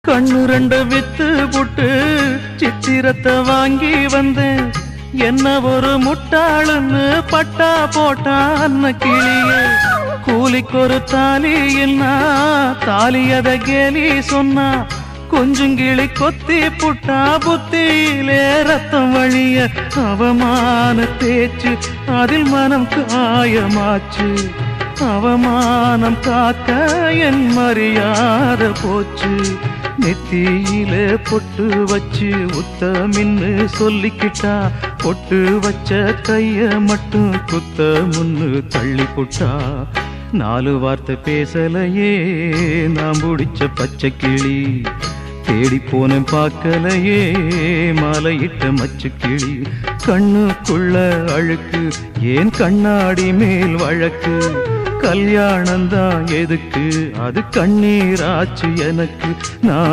கண்ணு ரெண்டு வித்து புட்டு சித்திரத்தை வாங்கி வந்தேன். என்ன ஒரு முட்டாளுன்னு பட்டா போட்டா அன்ன கிளிய. கூலிக்கு ஒரு தாலி என்ன தாலியத கேலி சொன்னா. கொஞ்சங்கிளி கொத்தி புட்டா புத்தியிலே ரத்தம் வழிய. அவமான பேச்சு அதில் மனம் காயமாச்சு. அவமானம் காக்க என் மரியாதை போச்சு. நெத்தியில பொட்டு வச்சு உத்தமின்னு சொல்லிக்கிட்டா. பொட்டு வச்ச கைய மட்டும் குத்த முன்னு தள்ளி புட்டா. 4 வார்த்தை பேசலையே நான் பிடிச்ச பச்சை கிளி. தேடி போன பார்க்கலையே மாலையிட்ட மச்சு கிளி. கண்ணுக்குள்ள அழுக்கு ஏன் கண்ணாடி மேல் வழக்கு. கல்யாணந்தான் எதுக்கு அது கண்ணீராச்சு எனக்கு. நான்